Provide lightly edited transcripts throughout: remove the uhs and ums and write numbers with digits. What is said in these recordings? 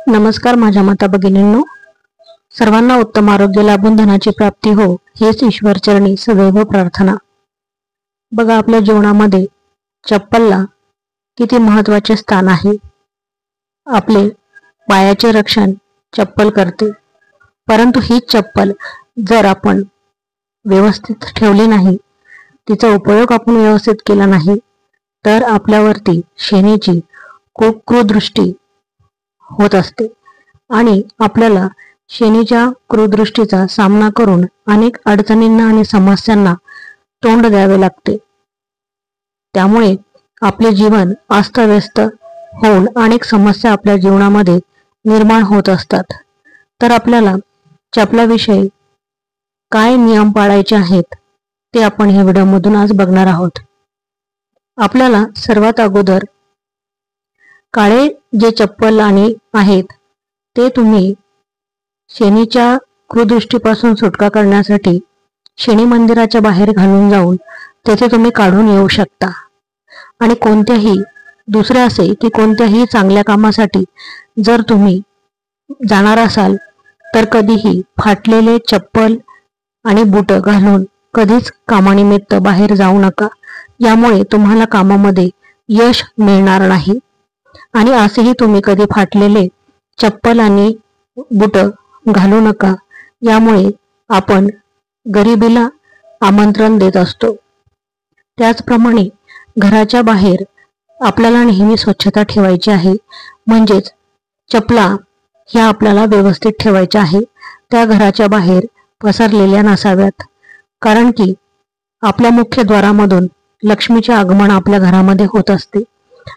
नमस्कार माझ्या माता भगिनींनो, सर्वांना उत्तम आरोग्य लाभून धनाची प्राप्ती हो हेच ईश्वर चरणी सदैव प्रार्थना। बघा, आपल्या जीवनामध्ये चप्पलला किती महत्त्वाचे स्थान आहे। आपले पायाचे रक्षण चप्पल करते, परंतु ही चप्पल जर आपण व्यवस्थित ठेवली नाही, तिचा उपयोग आपण व्यवस्थित केला नाही, तर आपल्यावरती शनीची कुदृष्टी होत असते आणि आपल्याला शनीच्या क्रूरदृष्टीचा सामना करून अनेक अडचणींना आणि समस्यांना तोंड द्यावे लागते। त्यामुळे आपले जीवन अस्तव्यस्त होऊन अनेक समस्या आपल्या जीवनामध्ये निर्माण होत असतात। तर आपल्याला चपलाविषयी काय नियम पाळायचे आहेत ते आपण या व्हिडिओमधून आज बघणार आहोत। आपल्याला सर्वात अगोदर काळे जे चप्पल आणि आहेत ते तुम्ही शनीच्या क्रूरदृष्टीपासून सुटका करण्यासाठी शनी मंदिराच्या बाहेर घालून जाऊन तेथे तुम्ही काढून येऊ शकता। आणि कोणत्याही दुसऱ्या असे की कोणत्याही चांगल्या कामासाठी जर तुम्ही जाणार असाल तर कधीही फाटलेले चप्पल आणि बूट घालून कधीच कामानिमित्त बाहेर जाऊ नका। यामुळे तुम्हाला कामामध्ये यश मिळणार नाही। आणि असेही तुम्ही कधी फाटलेले चप्पल आणि बूट घालू नका, यामुळे आपण गरिबीला आमंत्रण देत असतो। त्याचप्रमाणे घराच्या बाहेर आपल्याला नेहमी स्वच्छता ठेवायची आहे, म्हणजेच चपला ह्या आपल्याला व्यवस्थित ठेवायच्या आहे, त्या घराच्या बाहेर पसरलेल्या नसाव्यात। कारण की आपल्या मुख्य द्वारामधून लक्ष्मीचे आगमन आपल्या घरामध्ये होत असते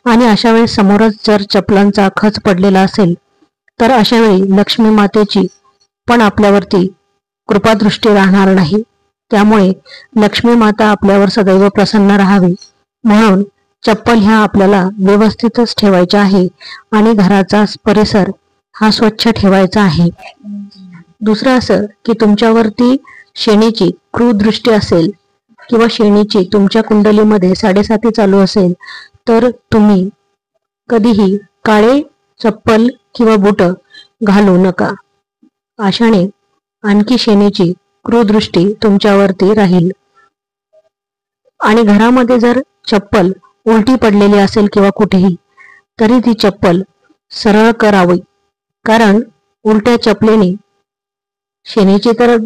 आणि अशा वेळी समोरच जर चपलांचा खच पडलेला असेल तर अशा वेळी लक्ष्मी मातेची पण आपल्यावरती कृपादृष्टी राहणार नाही। त्यामुळे लक्ष्मी माता आपल्यावर सदैव प्रसन्न राहावी म्हणून चप्पल ह्या आपल्याला व्यवस्थितच ठेवायच्या आहे आणि घराचा परिसर हा स्वच्छ ठेवायचा आहे। दुसरं असं की तुमच्यावरती शनीची क्रूरदृष्टी असेल किंवा शनीची तुमच्या कुंडलीमध्ये 7.5 चालू असेल तर तुम्ही कधीही काळे चप्पल किंवा बूट घालू नका। अशाने आणखी शनीची क्रूरदृष्टी तुमच्यावरती राहील। आणि घरामध्ये जर चप्पल उलटी पडलेली असेल किंवा कुठेही, तरी ती चप्पल सरळ करावी, कारण उलट्या चपलेने शनीची तर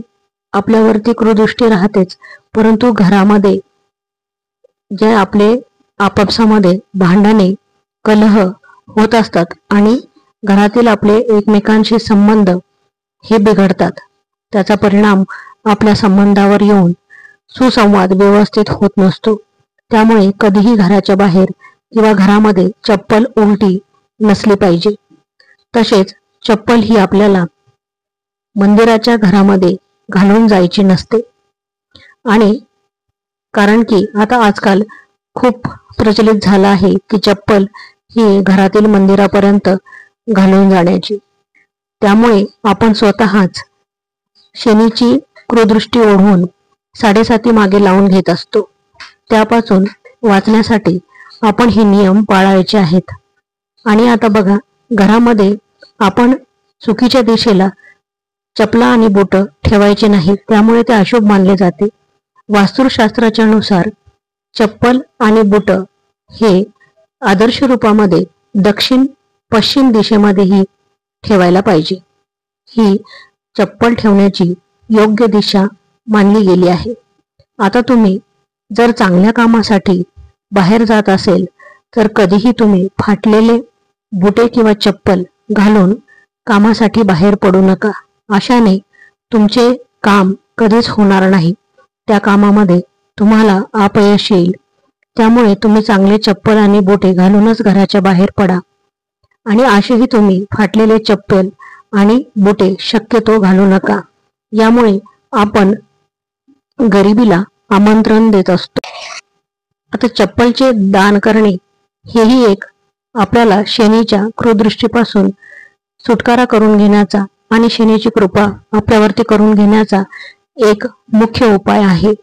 आपल्यावरती क्रूरदृष्टी राहतेच, परंतु घरामध्ये जे आपले आपापसामध्ये भांडणे कलह होत असतात आणि घरातील आपले एकमेकांशी संबंध हे बिघडतात। त्याचा परिणाम आपल्या संबंधावर येऊन सुसंवाद व्यवस्थित होत नसतो। त्यामुळे कधीही घराच्या बाहेर किंवा घरामध्ये चप्पल उलटी नसली पाहिजे। तसेच चप्पल ही आपल्याला मंदिराच्या घरामध्ये घालून जायची नसते। आणि कारण की आता आजकाल खूप प्रचलित झालं आहे की चप्पल ही घरातील मंदिरापर्यंत घालून जाण्याची, त्यामुळे आपण स्वतःच शनीची क्रूरदृष्टी ओढवून 7.5 मागे लावून घेत असतो। त्यापासून वाचण्यासाठी आपण हे नियम पाळायचे आहेत। आणि आता बघा, घरामध्ये आपण चुकीच्या दिशेला चपला आणि बूट ठेवायचे नाही, त्यामुळे ते अशुभ मानले जाते। वास्तुशास्त्राच्या नुसार चप्पल आणि बूट हे आदर्श रूपामध्ये दक्षिण पश्चिम दिशेमध्येही ठेवायला पाहिजे। ही चप्पल ठेवण्याची योग्य दिशा मानली गेली आहे। आता तुम्ही जर चांगल्या कामासाठी बाहेर जात असेल तर कधीही तुम्ही फाटलेले बुटे किंवा चप्पल घालून कामासाठी बाहेर पडू नका। अशाने तुमचे काम कधीच होणार नाही, त्या कामामध्ये तुम्हाला अपयश येईल। त्यामुळे तुम्ही चांगले चप्पल आणि बोटे घालूनच घराच्या बाहेर पडा। आणि असेही तुम्ही फाटलेले चप्पल आणि बोटे शक्यतो घालू नका, यामुळे आपण गरिबीला आमंत्रण देत असतो। आता चप्पलचे दान करणे हेही एक आपल्याला शनीच्या क्रूरदृष्टीपासून सुटकारा करून घेण्याचा आणि शनीची कृपा आपल्यावरती करून घेण्याचा एक मुख्य उपाय आहे।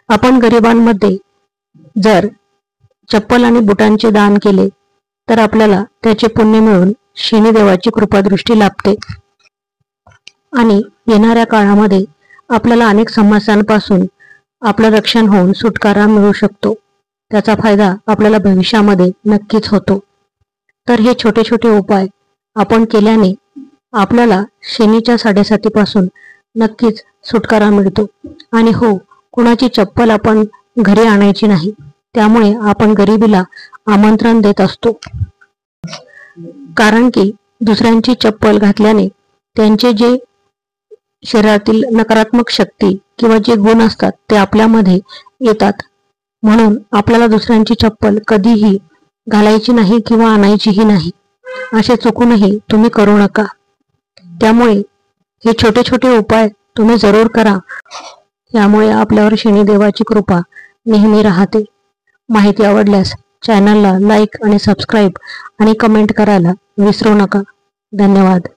आपण गरिबांमध्ये जर चप्पल आणि बुटांचे दान केले तर आपल्याला त्याचे पुण्य मिळून शनिदेवाची कृपादृष्टी लाभते आणि येणाऱ्या काळामध्ये आपल्याला अनेक समस्यांपासून आपलं रक्षण होऊन सुटकारा मिळू शकतो। त्याचा फायदा आपल्याला भविष्यामध्ये नक्कीच होतो। तर हे छोटे छोटे उपाय आपण केल्याने आपल्याला शनीच्या साडेसातीपासून नक्कीच सुटकारा मिळतो। आणि हो, कुणाची चप्पल आपण घरी आणायची नाही, त्यामुळे आपण गरिबीला आमंत्रण देत असतो। कारण की दुसऱ्यांची चप्पल घातल्याने त्यांचे जे शरीरातील नकारात्मक शक्ती किंवा जे गुण असतात ते आपल्यामध्ये येतात। म्हणून आपल्याला दुसऱ्यांची चप्पल कधीही घालायची नाही किंवा आणायचीही नाही, असे चुकूनही तुम्ही करू नका। त्यामुळे हे छोटे छोटे उपाय तुम्ही जरूर करा, यामुळे आपल्यावर शनिदेवाची कृपा नेहमी राहते। माहिती आवडल्यास चॅनलला लाईक आणि सबस्क्राईब आणि कमेंट करायला विसरू नका। धन्यवाद।